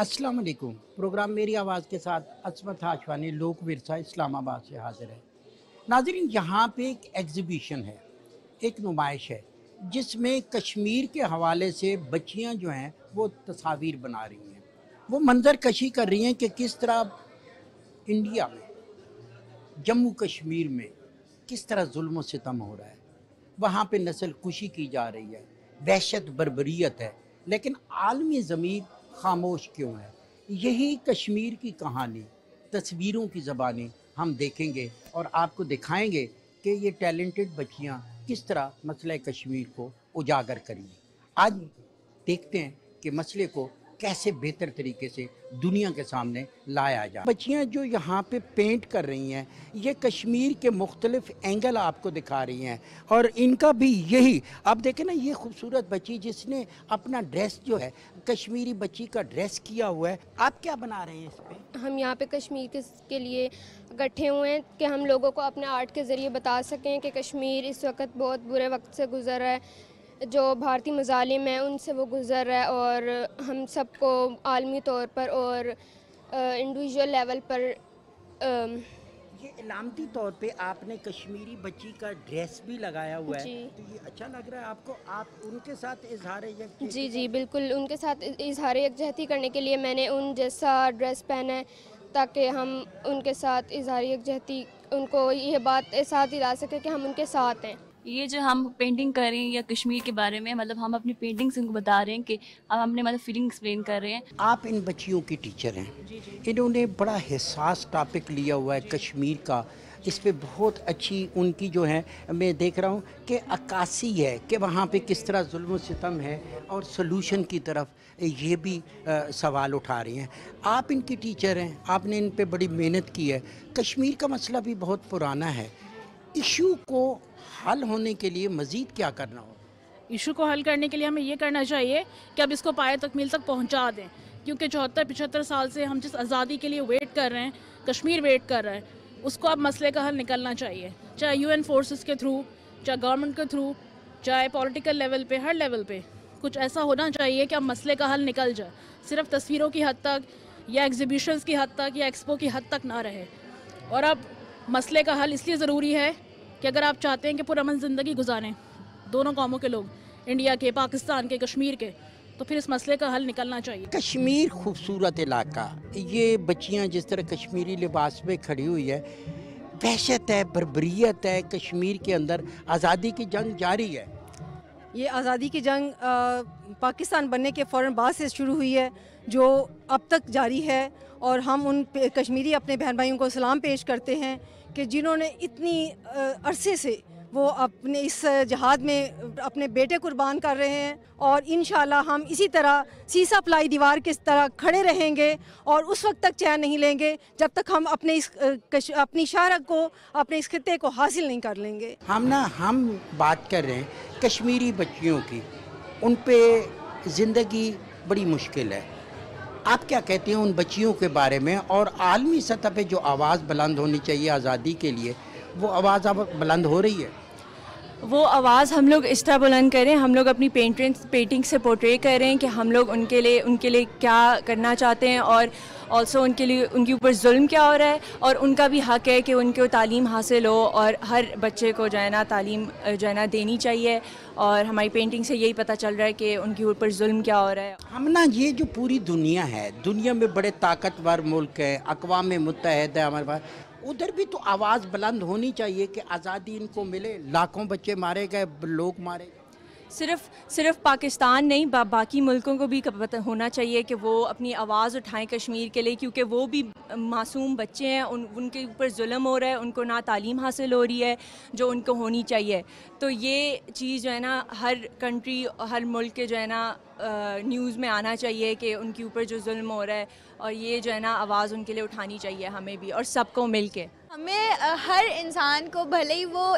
अस्सलाम वालेकुम। प्रोग्राम मेरी आवाज़ के साथ असमत हाशवानी लोक विरसा इस्लामाबाद से हाजिर है। नाज़रीन, यहाँ पे एक एग्ज़िबिशन है, एक नुमाइश है जिसमें कश्मीर के हवाले से बच्चियाँ जो हैं वो तस्वीर बना रही हैं। वो मंजर कशी कर रही हैं कि किस तरह इंडिया में, जम्मू कश्मीर में किस तरह जुल्म सितम हो रहा है। वहाँ पे नस्ल कुशी की जा रही है, वहशत बर्बरियत है, लेकिन आलमी ज़मीर खामोश क्यों है? यही कश्मीर की कहानी तस्वीरों की ज़बानी हम देखेंगे और आपको दिखाएंगे कि ये टैलेंटेड बच्चियाँ किस तरह मसले कश्मीर को उजागर करेंगी। आज देखते हैं कि मसले को कैसे बेहतर तरीके से दुनिया के सामने लाया जाए। बच्चियाँ जो यहाँ पे पेंट कर रही हैं, ये कश्मीर के मुख्तलिफ एंगल आपको दिखा रही हैं और इनका भी यही, आप देखें ना, ये खूबसूरत बच्ची जिसने अपना ड्रेस जो है कश्मीरी बच्ची का ड्रेस किया हुआ है। आप क्या बना रहे हैं इस पे? हम यहाँ पे कश्मीर के लिए इकट्ठे हुए हैं कि हम लोगों को अपने आर्ट के ज़रिए बता सकें कि कश्मीर इस वक्त बहुत बुरे वक्त से गुज़र रहा है, जो भारतीय मज़ालिम हैं उनसे वो गुज़र रहा है और हम सबको आलमी तौर पर और इंडिविजुअल लेवल पर ये इलामती तौर पे आपने कश्मीरी बच्ची का ड्रेस भी लगाया हुआ है, जी। तो ये अच्छा लग रहा है आपको? आप उनके साथ इजहार जी जी बिल्कुल, उनके साथ इजहार यकजहती करने के लिए मैंने उन जैसा ड्रेस पहना है ताकि हम उनके साथ इजहार यकजहती, उनको ये बात एहसास दिला सके कि हम उनके साथ हैं। ये जो हम पेंटिंग कर रहे हैं या कश्मीर के बारे में, मतलब हम अपनी पेंटिंग से उनको बता रहे हैं कि हम अपने मतलब फीलिंग एक्सप्लेन कर रहे हैं। आप इन बच्चियों की टीचर हैं, इन्होंने बड़ा हिसास टॉपिक लिया हुआ है कश्मीर का। इस पे बहुत अच्छी उनकी जो है, मैं देख रहा हूँ कि अक्कासी है कि वहाँ पे किस तरह जुल्म सितम है और सलूशन की तरफ ये भी सवाल उठा रही हैं। आप इनकी टीचर हैं, आपने इन पे बड़ी मेहनत की है। कश्मीर का मसला भी बहुत पुराना है, इशू को हल होने के लिए मज़ीद क्या करना होगा? इशू को हल करने के लिए हमें ये करना चाहिए कि अब इसको पाए तकमील तक पहुंचा दें, क्योंकि 74-75 साल से हम जिस आज़ादी के लिए वेट कर रहे हैं, कश्मीर वेट कर रहा है, उसको अब मसले का हल निकलना चाहिए, चाहे यूएन फोर्सेस के थ्रू, चाहे गवर्नमेंट के थ्रू, चाहे पॉलिटिकल लेवल पे, हर लेवल पे कुछ ऐसा होना चाहिए कि अब मसले का हल निकल जाए। सिर्फ तस्वीरों की हद तक या एग्जीबिशंस की हद तक या एक्सपो की हद तक ना रहे। और अब मसले का हल इसलिए ज़रूरी है कि अगर आप चाहते हैं कि पुरअमन ज़िंदगी गुजारें दोनों कौमों के लोग, इंडिया के, पाकिस्तान के, कश्मीर के, तो फिर इस मसले का हल निकलना चाहिए। कश्मीर खूबसूरत इलाका, ये बच्चियां जिस तरह कश्मीरी लिबास में खड़ी हुई है, वहशत है, बर्बरियत है। कश्मीर के अंदर आज़ादी की जंग जारी है। ये आज़ादी की जंग पाकिस्तान बनने के फ़ौरन बाद से शुरू हुई है, जो अब तक जारी है, और हम उन कश्मीरी अपने बहन भाइयों को सलाम पेश करते हैं कि जिन्होंने इतनी अरसे से वो अपने इस जहाद में अपने बेटे कुर्बान कर रहे हैं। और इंशाल्लाह हम इसी तरह सीसा पलाई दीवार की तरह खड़े रहेंगे और उस वक्त तक चैन नहीं लेंगे जब तक हम अपने अपनी शाहरत को, अपने इस खित्ते को हासिल नहीं कर लेंगे। हम बात कर रहे हैं कश्मीरी बच्चियों की, उन पे ज़िंदगी बड़ी मुश्किल है। आप क्या कहते हैं उन बच्चियों के बारे में? और आलमी सतह पे जो आवाज़ बुलंद होनी चाहिए आज़ादी के लिए, वो आवाज़ अब बुलंद हो रही है? वो आवाज़ हम लोग इस तरह बुलंद करें, हम लोग अपनी पेंटिंग से पोर्ट्रे करें कि हम लोग उनके लिए क्या करना चाहते हैं, और ऑल्सो उनके लिए उनके ऊपर जुल्म क्या हो रहा है, और उनका भी हक़ है कि उनको तालीम हासिल हो, और हर बच्चे को जो है ना तालीम जो है ना देनी चाहिए। और हमारी पेंटिंग से यही पता चल रहा है कि उनके ऊपर जुल्म क्या हो रहा है। हम ना, ये जो पूरी दुनिया है, दुनिया में बड़े ताकतवर मुल्क है, अक़वाम मुत्तहिदा है हमारे पास, उधर भी तो आवाज़ बुलंद होनी चाहिए कि आज़ादी इनको मिले। लाखों बच्चे मारे गए, लोग मारे गए। सिर्फ पाकिस्तान नहीं, बाकी मुल्कों को भी पता होना चाहिए कि वो अपनी आवाज़ उठाएं कश्मीर के लिए, क्योंकि वो भी मासूम बच्चे हैं, उनके ऊपर जुल्म हो रहा है, उनको ना तालीम हासिल हो रही है जो उनको होनी चाहिए। तो ये चीज़ जो है ना हर कंट्री, हर मुल्क के जो है ना न्यूज़ में आना चाहिए कि उनके ऊपर जो जुल्म हो रहा है, और ये जो है ना आवाज़ उनके लिए उठानी चाहिए हमें भी, और सबको मिल के। हमें हर इंसान को, भले ही वो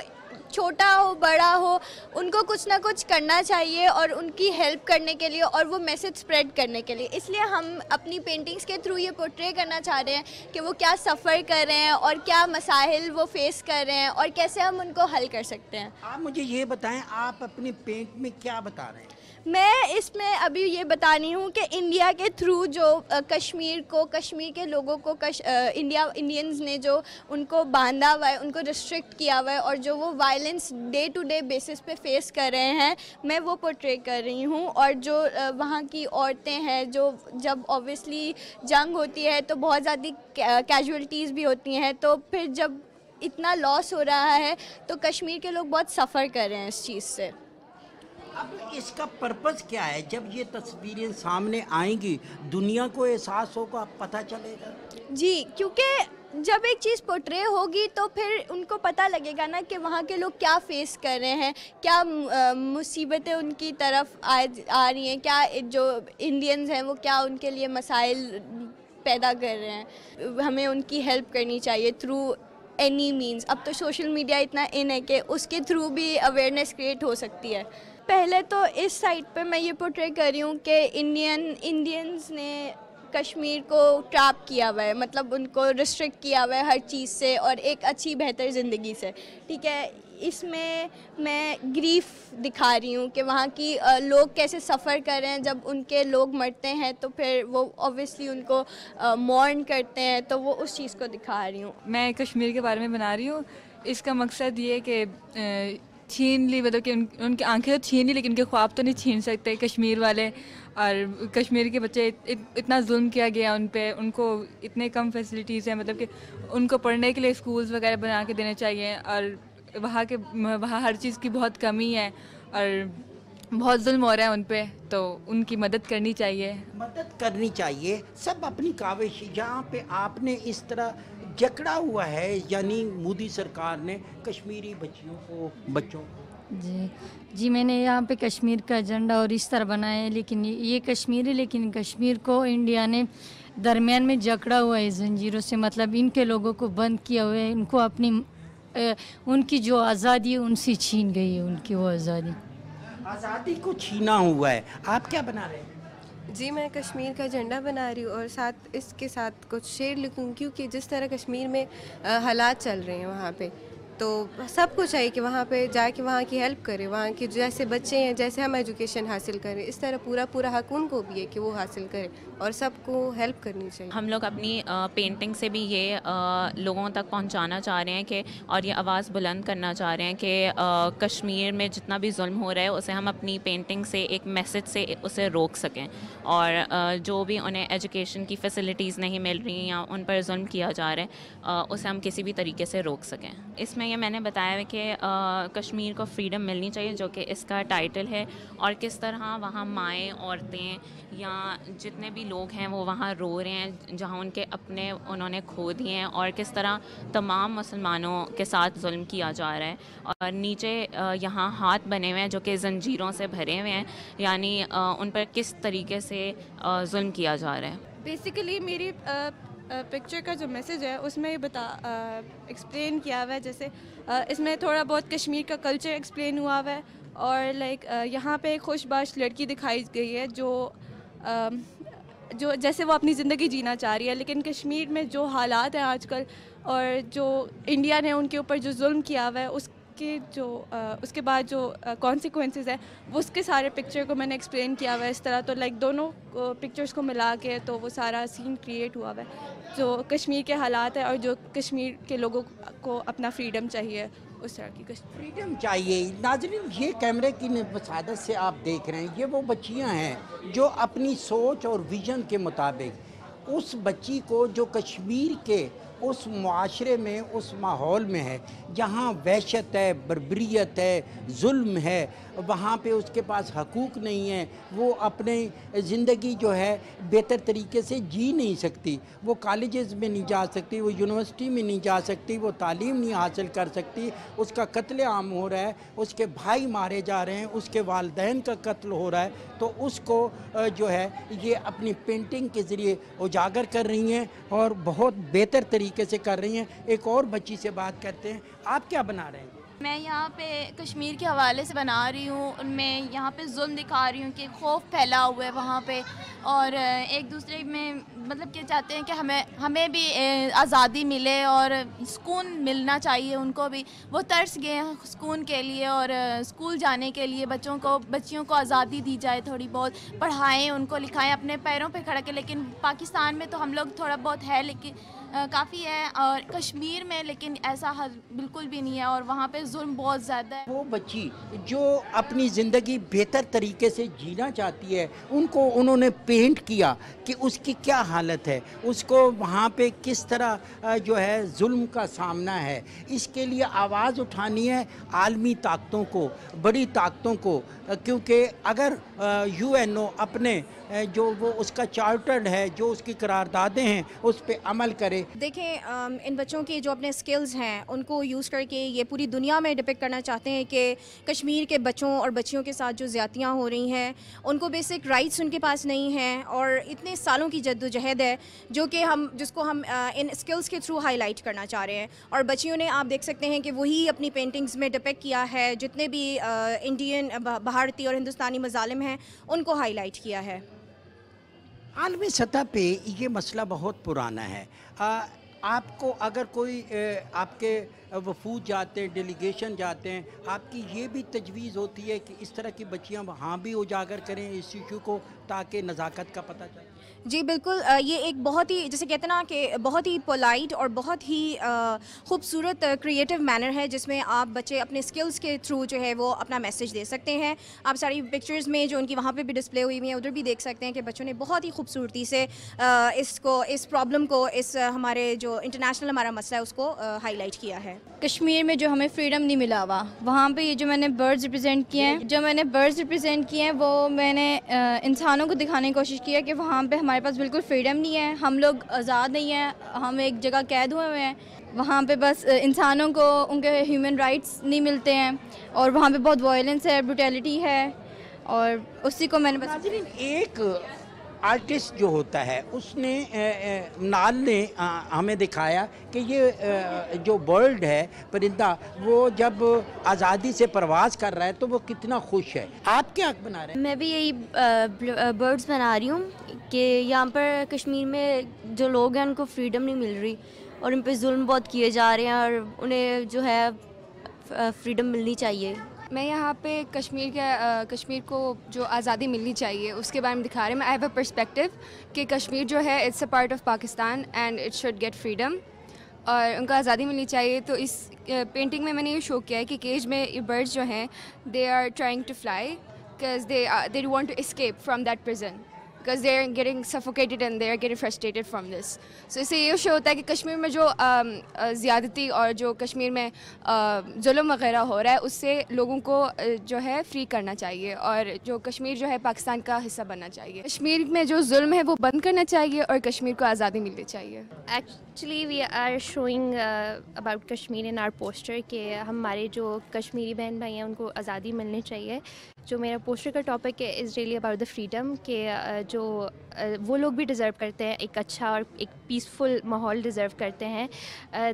छोटा हो बड़ा हो, उनको कुछ ना कुछ करना चाहिए और उनकी हेल्प करने के लिए और वो मैसेज स्प्रेड करने के लिए। इसलिए हम अपनी पेंटिंग्स के थ्रू ये पोर्ट्रे करना चाह रहे हैं कि वो क्या सफ़र कर रहे हैं और क्या मसाइल वो फेस कर रहे हैं और कैसे हम उनको हल कर सकते हैं। आप मुझे ये बताएं, आप अपनी पेंट में क्या बता रहे हैं? मैं इसमें अभी ये बतानी हूँ कि इंडिया के थ्रू जो कश्मीर के लोगों को इंडियंस ने जो उनको बांधा हुआ है, उनको रिस्ट्रिक्ट किया हुआ है और जो वो violence day to day basis पे फेस कर रहे हैं, मैं वो पोर्ट्रे कर रही हूँ। और जो वहाँ की औरतें हैं, जो जब ऑब्वियसली जंग होती है तो बहुत ज़्यादा कैजुअलिटीज़ भी होती हैं, तो फिर जब इतना लॉस हो रहा है तो कश्मीर के लोग बहुत सफ़र कर रहे हैं इस चीज़ से। अब इसका पर्पस क्या है? जब ये तस्वीरें सामने आएंगी दुनिया को एहसास होगा, पता चलेगा। जी, क्योंकि जब एक चीज़ पोर्ट्रे होगी तो फिर उनको पता लगेगा ना कि वहाँ के लोग क्या फेस कर रहे हैं, क्या मुसीबतें उनकी तरफ आ रही हैं, क्या जो इंडियंस हैं वो क्या उनके लिए मसाइल पैदा कर रहे हैं। हमें उनकी हेल्प करनी चाहिए थ्रू एनी मीन्स। अब तो सोशल मीडिया इतना इन है कि उसके थ्रू भी अवेयरनेस क्रिएट हो सकती है। पहले तो इस साइड पे मैं ये पोर्ट्रे कर रही हूँ कि इंडियंस ने कश्मीर को ट्रैप किया हुआ है, मतलब उनको रिस्ट्रिक्ट किया हुआ है हर चीज़ से और एक अच्छी बेहतर ज़िंदगी से। ठीक है, इसमें मैं ग्रीफ दिखा रही हूँ कि वहाँ की लोग कैसे सफ़र कर रहे हैं। जब उनके लोग मरते हैं तो फिर वो ऑब्वियसली उनको मॉर्न करते हैं, तो वो उस चीज़ को दिखा रही हूँ। मैं कश्मीर के बारे में बना रही हूँ। इसका मकसद ये कि छीन ली, मतलब कि उनकी आंखें तो छीन ली लेकिन उनके ख्वाब तो नहीं छीन सकते कश्मीर वाले। और कश्मीर के बच्चे इतना जुल्म किया गया उन पे, उनको इतने कम फैसिलिटीज़ हैं, मतलब कि उनको पढ़ने के लिए स्कूल्स वगैरह बना के देने चाहिए। और वहाँ हर चीज़ की बहुत कमी है और बहुत जुल्म हो रहा है उन पे, तो उनकी मदद करनी चाहिए। सब अपनी काविश, जहाँ पे आपने इस तरह जकड़ा हुआ है, यानी मोदी सरकार ने कश्मीरी बच्चों जी मैंने यहाँ पे कश्मीर का झंडा और इस तरह बनाया है, लेकिन ये कश्मीर है, लेकिन कश्मीर को इंडिया ने दरमियान में जकड़ा हुआ है जंजीरों से, मतलब इनके लोगों को बंद किया हुआ है। इनको अपनी उनकी जो आज़ादी है उनसे छीन गई है, उनकी वो आज़ादी को छीना हुआ है। आप क्या बना रहे हैं? जी मैं कश्मीर का झंडा बना रही हूँ और साथ इसके साथ कुछ शेर लिखूँ, क्योंकि जिस तरह कश्मीर में हालात चल रहे हैं वहाँ पे, तो सबको चाहिए कि वहाँ पे जाके वहाँ की हेल्प करें। वहाँ के जैसे बच्चे हैं, जैसे हम एजुकेशन हासिल करें, इस तरह पूरा हक उनको भी है कि वो हासिल करें और सबको हेल्प करनी चाहिए। हम लोग अपनी पेंटिंग से भी ये लोगों तक पहुँचाना चाह रहे हैं कि, और ये आवाज़ बुलंद करना चाह रहे हैं कि कश्मीर में जितना भी जुल्म हो रहा है उसे हम अपनी पेंटिंग से, एक मैसेज से उसे रोक सकें। और जो भी उन्हें एजुकेशन की फ़ैसिलिटीज़ नहीं मिल रही या उन पर जुल्म किया जा रहा है, उसे हम किसी भी तरीके से रोक सकें। इसमें ये मैंने बताया है कि कश्मीर को फ्रीडम मिलनी चाहिए, जो कि इसका टाइटल है, और किस तरह वहाँ माएँ, औरतें या जितने भी लोग हैं वो वहाँ रो रहे हैं जहाँ उन्होंने खो दिए हैं, और किस तरह तमाम मुसलमानों के साथ जुल्म किया जा रहा है। और नीचे यहाँ हाथ बने हुए हैं जो कि ज़ंजीरों से भरे हुए हैं, यानी उन पर किस तरीके से जुल्म किया जा रहा है। बेसिकली मेरी पिक्चर का जो मैसेज है उसमें एक्सप्लेन किया हुआ है, जैसे इसमें थोड़ा बहुत कश्मीर का कल्चर एक्सप्लेन हुआ हुआ है। और यहाँ पे एक खुशबाश लड़की दिखाई गई है जो जैसे वो अपनी ज़िंदगी जीना चाह रही है, लेकिन कश्मीर में जो हालात हैं आजकल और जो इंडिया ने उनके ऊपर जो जुल्म किया हुआ है उसके बाद जो कॉन्सिक्वेंसेस है वो उसके सारे पिक्चर को मैंने एक्सप्लेन किया हुआ है इस तरह। तो दोनों पिक्चर्स को मिला के तो वो सारा सीन क्रिएट हुआ हुआ है जो कश्मीर के हालात है और जो कश्मीर के लोगों को अपना फ्रीडम चाहिए, उस तरह की फ्रीडम चाहिए। नाज़रीन, ये कैमरे की वसादत से आप देख रहे हैं, ये वो बच्चियां हैं जो अपनी सोच और विजन के मुताबिक उस बच्ची को जो कश्मीर के उस मुआशरे में, उस माहौल में है जहाँ वहशत है, बर्बरियत है, जुल्म है, वहाँ पे उसके पास हकूक़ नहीं है, वो अपने ज़िंदगी जो है बेहतर तरीके से जी नहीं सकती, वो कॉलेजेस में नहीं जा सकती, वो यूनिवर्सिटी में नहीं जा सकती, वो तालीम नहीं हासिल कर सकती, उसका कत्लेआम हो रहा है, उसके भाई मारे जा रहे हैं, उसके वालिदैन का कत्ल हो रहा है, तो उसको जो है ये अपनी पेंटिंग के ज़रिए उजागर कर रही हैं और बहुत बेहतर तरीके से कर रही हैं। एक और बच्ची से बात करते हैं। आप क्या बना रहे हैं? मैं यहाँ पे कश्मीर के हवाले से बना रही हूँ। मैं यहाँ पे जुल्म दिखा रही हूँ कि खौफ फैला हुआ है वहाँ पे, और एक दूसरे में मतलब क्या चाहते हैं कि हमें भी आज़ादी मिले और सुकून मिलना चाहिए उनको भी। वो तरस गए हैं सुकून के लिए और स्कूल जाने के लिए। बच्चियों को आज़ादी दी जाए, थोड़ी बहुत पढ़ाएं, उनको लिखाएं, अपने पैरों पे खड़ा के। लेकिन पाकिस्तान में तो हम लोग थोड़ा बहुत है, लेकिन काफ़ी है, और कश्मीर में लेकिन ऐसा हल बिल्कुल भी नहीं है और वहाँ पे जुल्म बहुत ज़्यादा है। वो बच्ची जो अपनी ज़िंदगी बेहतर तरीके से जीना चाहती है, उनको उन्होंने पेंट किया कि उसकी क्या हालत है, उसको वहाँ पे किस तरह जो है जुल्म का सामना है। इसके लिए आवाज़ उठानी है आलमी ताकतों को, बड़ी ताकतों को, क्योंकि अगर यूएनओ अपने जो वो उसका चार्टर्ड है, जो उसकी करारदादें हैं, उस पे अमल करे। देखें, इन बच्चों की जो अपने स्किल्स हैं उनको यूज़ करके ये पूरी दुनिया में डिपिक्ट करना चाहते हैं कि कश्मीर के बच्चों और बच्चियों के साथ जो ज़्यादतियाँ हो रही हैं, उनको बेसिक राइट्स उनके पास नहीं हैं, और इतने सालों की जद्दोजहद है जो कि जिसको हम इन स्किल्स के थ्रू हाईलाइट करना चाह रहे हैं। और बच्चियों ने, आप देख सकते हैं कि वही अपनी पेंटिंग्स में डिपिक्ट किया है, जितने भी इंडियन, भारतीय और हिंदुस्तानी मज़ालिम हैं उनको हाईलाइट किया है। आलमी सतह पे ये मसला बहुत पुराना है। आपको अगर कोई आपके वफूद जाते हैं, डेलीगेशन जाते हैं, आपकी ये भी तजवीज़ होती है कि इस तरह की बच्चियां वहाँ भी उजागर करें इस इशू को, ताकि नज़ाकत का पता चले? जी बिल्कुल, ये एक बहुत ही, जैसे कहते हैं ना कि बहुत ही पोलाइट और बहुत ही खूबसूरत क्रिएटिव मैनर है जिसमें आप बच्चे अपने स्किल्स के थ्रू जो है वो अपना मैसेज दे सकते हैं। आप सारी पिक्चर्स में जो उनकी वहाँ पे भी डिस्प्ले हुई हुई हैं उधर भी देख सकते हैं कि बच्चों ने बहुत ही खूबसूरती से इस प्रॉब्लम को, इस हमारे जो इंटरनेशनल हमारा मसला है उसको हाईलाइट किया है। कश्मीर में जो हमें फ्रीडम नहीं मिला हुआ, वहाँ पे ये जो मैंने बर्ड्स रिप्रेजेंट किए हैं, वो मैंने इंसानों को दिखाने की कोशिश की है कि वहाँ पे हमारे पास बिल्कुल फ्रीडम नहीं है, हम लोग आज़ाद नहीं हैं, हम एक जगह कैद हुए हैं। वहाँ पे बस इंसानों को उनके ह्यूमन राइट्स नहीं मिलते हैं और वहाँ पे बहुत वायलेंस है, ब्रुटैलिटी है, और उसी को मैंने बस। एक आर्टिस्ट जो होता है उसने नाल ने हमें दिखाया कि ये जो बर्ड है, परिंदा, वो जब आज़ादी से परवाज़ कर रहा है तो वो कितना खुश है। आप क्या बना रहे हैं? मैं भी यही बर्ड्स बना रही हूँ कि यहाँ पर कश्मीर में जो लोग हैं उनको फ्रीडम नहीं मिल रही और उन पर जुल्म बहुत किए जा रहे हैं और उन्हें जो है फ्रीडम मिलनी चाहिए। मैं यहाँ पे कश्मीर को जो आज़ादी मिलनी चाहिए उसके बारे में दिखा रही हूँ। आई हैव अ पर्सपेक्टिव कि कश्मीर जो है it's a part of Pakistan and it should get freedom, और उनको आज़ादी मिलनी चाहिए। तो इस पेंटिंग में मैंने ये शो किया है कि केज में ये बर्ड्स जो हैं they are trying to fly because they want to escape from that prison because they are getting suffocated and they are getting frustrated from this. So इससे ये शो होता है कि कश्मीर में जो ज़्यादती और जो कश्मीर में जुल्म वगैरह हो रहा है उससे लोगों को जो है फ्री करना चाहिए और जो कश्मीर जो है पाकिस्तान का हिस्सा बनना चाहिए। कश्मीर में जो जुल्म है वो बंद करना चाहिए और कश्मीर को आज़ादी मिलनी चाहिए। Actually we are showing about Kashmir in our poster कि हमारे जो कश्मीरी बहन भाई हैं उनको आज़ादी मिलनी चाहिए। जो मेरा पोस्टर का टॉपिक है is really about the freedom कि जो वो लोग भी डिज़र्व करते हैं, एक अच्छा और एक पीसफुल माहौल डिज़र्व करते हैं।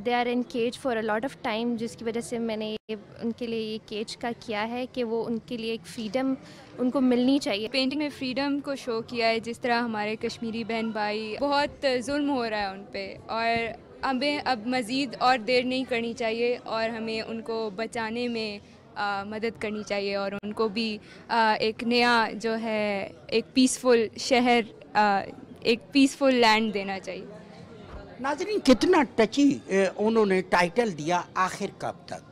They are in cage for a lot of time, जिसकी वजह से मैंने उनके लिए ये केज का किया है कि वो उनके लिए एक फ्रीडम उनको मिलनी चाहिए। पेंटिंग में फ्रीडम को शो किया है, जिस तरह हमारे कश्मीरी बहन भाई बहुत जुल्म हो रहा है उन पे, और हमें अब मज़ीद और देर नहीं करनी चाहिए और हमें उनको बचाने में मदद करनी चाहिए और उनको भी एक नया जो है एक पीसफुल शहर, एक पीसफुल लैंड देना चाहिए। नाज़रीन, कितना टची उन्होंने टाइटल दिया, आखिर कब तक।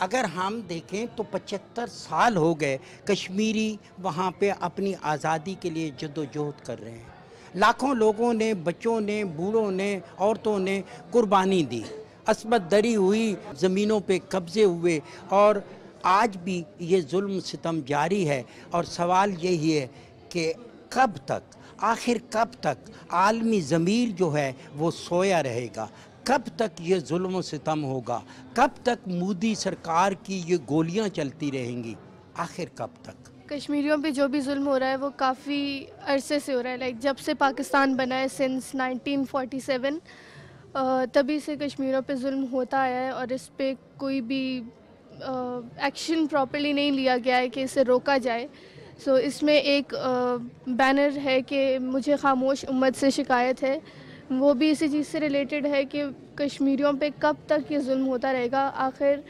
अगर हम देखें तो 75 साल हो गए कश्मीरी वहाँ पे अपनी आज़ादी के लिए जद्दोजहद कर रहे हैं। लाखों लोगों ने, बच्चों ने, बूढ़ों ने, औरतों ने कुर्बानी दी, अस्मत दरी हुई, ज़मीनों पे कब्ज़े हुए और आज भी ये जुल्म सितम जारी है। और सवाल यही है कि कब तक, आखिर कब तक आलमी ज़मीर जो है वो सोया रहेगा, कब तक ये जुल्म सितम होगा, कब तक मोदी सरकार की ये गोलियां चलती रहेंगी, आखिर कब तक। कश्मीरियों पे जो भी जुल्म हो रहा है वो काफ़ी अरसे से हो रहा है, लाइक जब से पाकिस्तान बना है सिंस 1947 तभी से कश्मीरियों पे जुल्म होता आया है और इस पर कोई भी एक्शन प्रॉपर्ली नहीं लिया गया है कि इसे रोका जाए। सो इसमें एक बैनर है कि मुझे खामोश उम्मत से शिकायत है, वो भी इसी चीज़ से रिलेटेड है कि कश्मीरियों पे कब तक ये जुल्म होता रहेगा, आखिर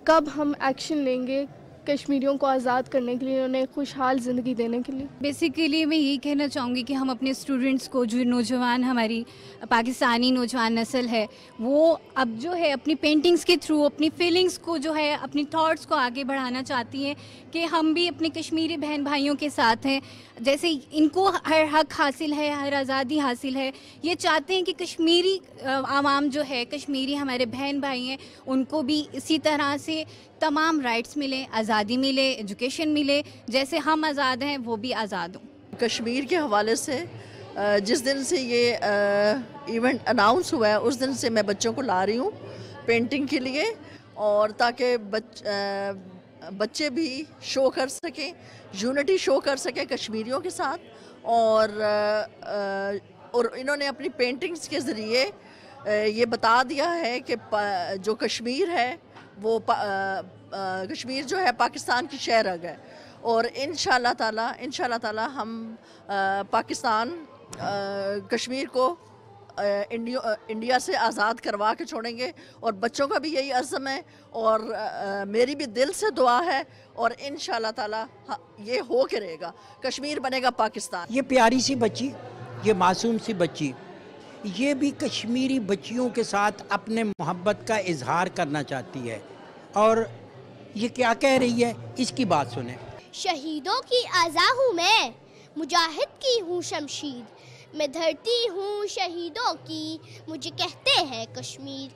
कब हम एक्शन लेंगे कश्मीरियों को आज़ाद करने के लिए, उन्हें खुशहाल ज़िंदगी देने के लिए। बेसिकली मैं यही कहना चाहूँगी कि हम अपने स्टूडेंट्स को, जो नौजवान हमारी पाकिस्तानी नौजवान नस्ल है, वो अब जो है अपनी पेंटिंग्स के थ्रू अपनी फीलिंग्स को जो है, अपनी थॉट्स को आगे बढ़ाना चाहती हैं कि हम भी अपने कश्मीरी बहन भाइयों के साथ हैं। जैसे इनको हर हक हासिल है, हर आज़ादी हासिल है, ये चाहते हैं कि कश्मीरी आवाम जो है, कश्मीरी हमारे बहन भाई हैं, उनको भी इसी तरह से तमाम राइट्स मिले, आज़ादी मिले, एजुकेशन मिले, जैसे हम आज़ाद हैं वो भी आज़ाद हों। कश्मीर के हवाले से जिस दिन से ये इवेंट अनाउंस हुआ है, उस दिन से मैं बच्चों को ला रही हूँ पेंटिंग के लिए, और ताकि बच्चे भी शो कर सकें, यूनिटी शो कर सकें कश्मीरियों के साथ। और इन्होंने अपनी पेंटिंग्स के ज़रिए ये बता दिया है कि जो कश्मीर है वो कश्मीर जो है पाकिस्तान की शहरग है, और इंशाल्लाह ताला हम पाकिस्तान कश्मीर को इंडिया से आज़ाद करवा के छोड़ेंगे। और बच्चों का भी यही अज़्म है, और मेरी भी दिल से दुआ है, और इंशाल्लाह ताला ये हो के रहेगा, कश्मीर बनेगा पाकिस्तान। ये प्यारी सी बच्ची, ये मासूम सी बच्ची, ये भी कश्मीरी बच्चियों के साथ अपने मोहब्बत का इजहार करना चाहती है, और ये क्या कह रही है, इसकी बात सुने। शहीदों की आज़ा हूँ मैं, मुजाहिद की हूँ शमशीर, मैं धरती हूँ शहीदों की, मुझे कहते हैं कश्मीर।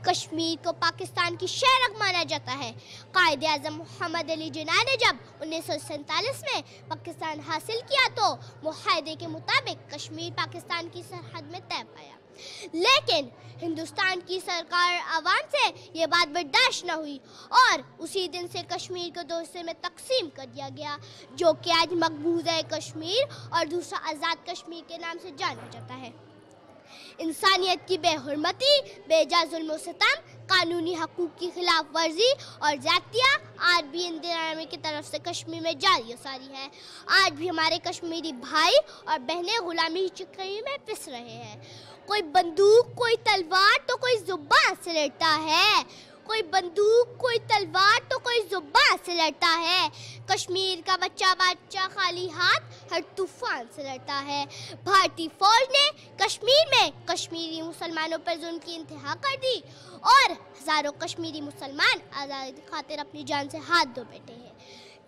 कश्मीर को पाकिस्तान की शहरग माना जाता है। कायदे आज़म मोहम्मद अली जिन्ना ने जब 1947 में पाकिस्तान हासिल किया तो मुआहदे के मुताबिक कश्मीर पाकिस्तान की सरहद में तय पाया, लेकिन हिंदुस्तान की सरकार आवाम से ये बात बर्दाश्त न हुई, और उसी दिन से कश्मीर को 2 हिस्से में तकसीम कर दिया गया, जो कि आज मकबूजा कश्मीर और दूसरा आज़ाद कश्मीर के नाम से जाना जाता है। इंसानियत की बेहुरमती, बेजा जुल्म सितम, कानूनी हकूक़ की खिलाफ वर्जी और ज़ातिया आज भी इंदिरा आर्मी की तरफ से कश्मीर में जारी सारी है। आज भी हमारे कश्मीरी भाई और बहनें गुलामी की चक्की में पिस रहे हैं। कोई बंदूक, कोई तलवार तो कोई जुबान से लड़ता है, कोई बंदूक, कोई तलवार तो कोई जुबान से लड़ता है। कश्मीर का बच्चा खाली हाथ हर तूफान से लड़ता है। भारतीय फौज ने कश्मीर में कश्मीरी मुसलमानों पर जुल्म की इंतहा कर दी, और हज़ारों कश्मीरी मुसलमान आज़ादी खातिर अपनी जान से हाथ धो बैठे हैं।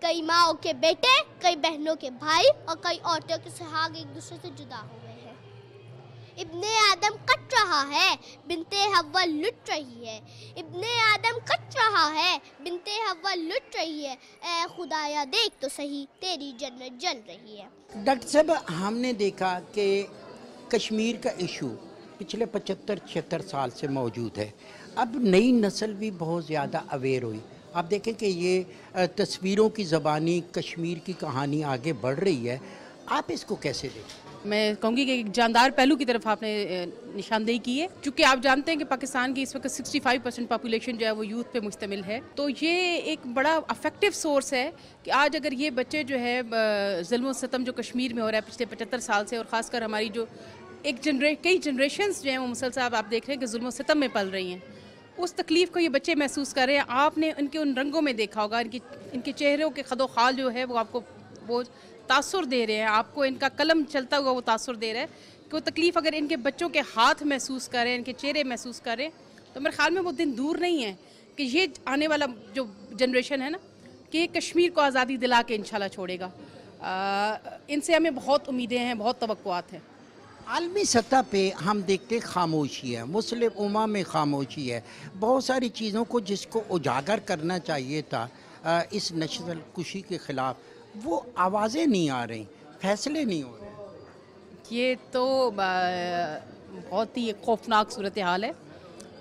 कई माओं के बेटे, कई बहनों के भाई और कई औरतों के सुहाग एक दूसरे से जुदा हो गए हैं। इब्ने आदम कट रहा है, बिनते हव्वा लुट रही है। इब्ने आदम कट रहा है, बिनते हव्वा लुट रही है। ऐ खुदाया देख तो सही, तेरी जन्नत जल रही है। डॉक्टर साहब, हमने देखा कि कश्मीर का इशू पिछले 75-76 साल से मौजूद है। अब नई नस्ल भी बहुत ज़्यादा अवेयर हुई। आप देखें कि ये तस्वीरों की ज़बानी कश्मीर की कहानी आगे बढ़ रही है, आप इसको कैसे देखें? मैं कहूँगी कि एक जानदार पहलू की तरफ आपने निशानदेही की है, क्योंकि आप जानते हैं कि पाकिस्तान की इस वक्त 65% पॉपुलेशन जो है वो यूथ पे मुश्तमिल है, तो ये एक बड़ा अफेक्टिव सोर्स है कि आज अगर ये बच्चे जो है ज़ुल्म सितम जो कश्मीर में हो रहा है पिछले 75 साल से, और ख़ासकर हमारी जो कई जनरेशन्स जो हैं वो मुसलसल आप देख रहे हैं कि ज़ुल्म सितम में पल रही हैं, उस तकलीफ़ को ये बच्चे महसूस कर रहे हैं। आपने उनके उन रंगों में देखा होगा, इनके चेहरों के खदो खाल जो है वो आपको वो तासुर दे रहे हैं, आपको इनका कलम चलता हुआ वो तासुर दे रहा है कि वो तकलीफ़ अगर इनके बच्चों के हाथ महसूस करें, इनके चेहरे महसूस करें, तो मेरे ख्याल में वो दिन दूर नहीं है कि ये आने वाला जो जनरेशन है ना, कि कश्मीर को आज़ादी दिला के इंशाल्लाह छोड़ेगा। इनसे हमें बहुत उम्मीदें हैं, बहुत तवक्कुआत हैं। आलमी सतह पे हम देखते खामोशी है, मुस्लिम उम्मा में खामोशी है, बहुत सारी चीज़ों को जिसको उजागर करना चाहिए था इस नस्ल कुशी के ख़िलाफ़, वो आवाज़ें नहीं आ रही, फैसले नहीं हो रहे। ये तो बहुत ही खौफनाक सूरत हाल है,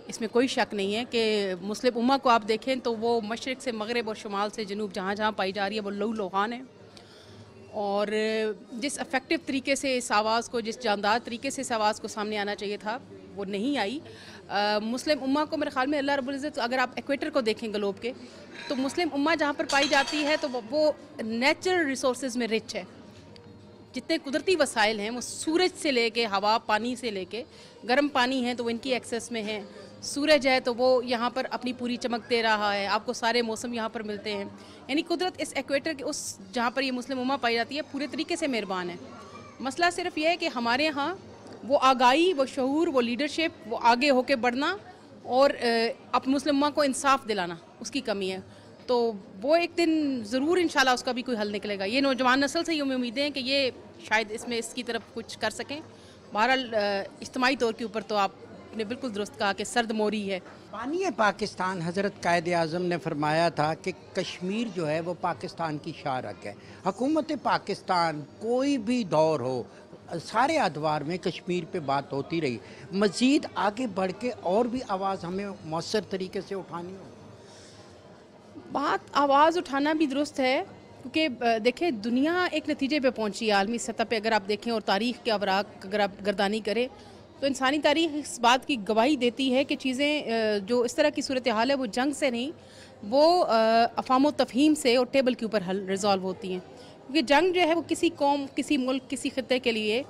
इसमें कोई शक नहीं है कि मुस्लिम उम्मा को आप देखें तो वो मशरिक़ से मगरिब और शुमाल से जनूब जहाँ जहाँ पाई जा रही है वो लहू लुहान है, और जिस अफेक्टिव तरीके से इस आवाज़ को, जिस जानदार तरीके से इस आवाज़ को सामने आना चाहिए था वो नहीं आई। मुस्लिम उम्मा को मेरे ख्याल में अल्लाह रब्बुल इज़्ज़त, अगर आप इक्वेटर को देखें ग्लोब के, तो मुस्लिम उम्मा जहाँ पर पाई जाती है तो वो नेचुरल रिसोर्सेज में रिच है। जितने कुदरती वसाइल हैं वो सूरज से लेके हवा पानी से लेके, गर्म पानी है तो वो इनकी एक्सेस में है, सूरज है तो वो यहाँ पर अपनी पूरी चमक दे रहा है, आपको सारे मौसम यहाँ पर मिलते हैं। यानी कुदरत इस इक्वेटर के उस जहाँ पर ये मुस्लिम उम्मा पाई जाती है पूरे तरीके से मेहरबान है। मसला सिर्फ ये है कि हमारे यहाँ वो आगाही, वो शऊर, वो लीडरशिप, वो आगे होके बढ़ना और अब मुस्लिम उम्मा को इंसाफ दिलाना, उसकी कमी है। तो वो एक दिन ज़रूर इंशाल्लाह उसका भी कोई हल निकलेगा। ये नौजवान नस्ल से ये उम्मीदें हैं कि ये शायद इसमें इसकी तरफ कुछ कर सकें। बहरहाल इज्तिमाई तौर के ऊपर तो आपने बिल्कुल दुरुस्त कहा कि सर्द मोरी है। बानी पाकिस्तान हज़रत कायद आज़म ने फरमाया था कि कश्मीर जो है वो पाकिस्तान की शारक है। हुकूमत पाकिस्तान कोई भी दौर हो, सारे अदवार में कश्मीर पे बात होती रही। मज़ीद आगे बढ़ के और भी आवाज़ हमें मौसर तरीके से उठानी हो। बात आवाज़ उठाना भी दुरुस्त है, क्योंकि देखें दुनिया एक नतीजे पे पहुंची है आलमी सतह पे। अगर आप देखें और तारीख़ के अवराक अगर आप गर्दानी करें तो इंसानी तारीख़ इस बात की गवाही देती है कि चीज़ें जो इस तरह की सूरत हाल है वो जंग से नहीं, वो अफ़ाम तफ़हीम से और टेबल के ऊपर हल रिज़ॉल्व होती हैं। क्योंकि जंग जो है वो किसी कौम, किसी मुल्क, किसी खित्ते के लिए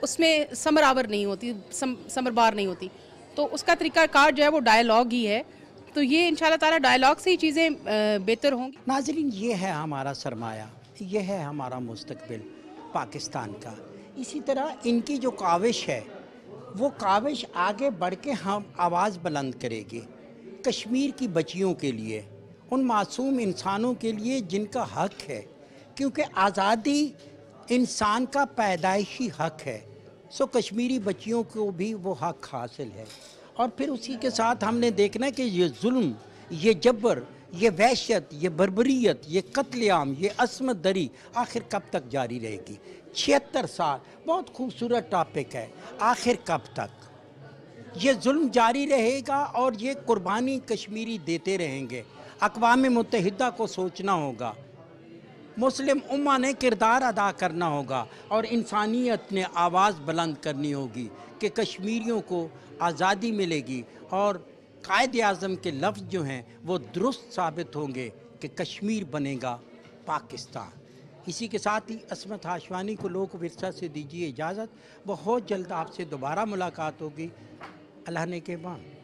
उसमें समरावर नहीं होती, समरबार नहीं होती। तो उसका तरीक़ाकार जो है वो डायलॉग ही है। तो ये इंशाल्लाह ताला डायलॉग से ही चीज़ें बेहतर होंगी। नाज़रीन, ये है हमारा सरमाया, ये है हमारा मुस्तकबिल पाकिस्तान का। इसी तरह इनकी जो काविश है वो काविश आगे बढ़ के हम आवाज़ बुलंद करेगी कश्मीर की बच्चियों के लिए, उन मासूम इंसानों के लिए जिनका हक है, क्योंकि आज़ादी इंसान का पैदाइशी हक है। सो कश्मीरी बच्चियों को भी वो हक हासिल है। और फिर उसी के साथ हमने देखना कि ये जुल्म, ये जबर, ये वहशत, ये बर्बरियत, ये कत्लेआम, ये असमत दरी आखिर कब तक जारी रहेगी। 76 साल, बहुत खूबसूरत टॉपिक है। आखिर कब तक ये जुल्म जारी रहेगा और ये कुर्बानी कश्मीरी देते रहेंगे। अक़वाम मुत्तहिदा को सोचना होगा, मुस्लिम उम्मा ने किरदार अदा करना होगा और इंसानियत ने आवाज़ बुलंद करनी होगी कि कश्मीरियों को आज़ादी मिलेगी और कायद आज़म के लफ्ज़ जो हैं वो दुरुस्त साबित होंगे कि कश्मीर बनेगा पाकिस्तान। इसी के साथ ही असमत हाशवानी को लोक विरसा से दीजिए इजाज़त। बहुत जल्द आपसे दोबारा मुलाकात होगी। अल्लाह ने के बाद।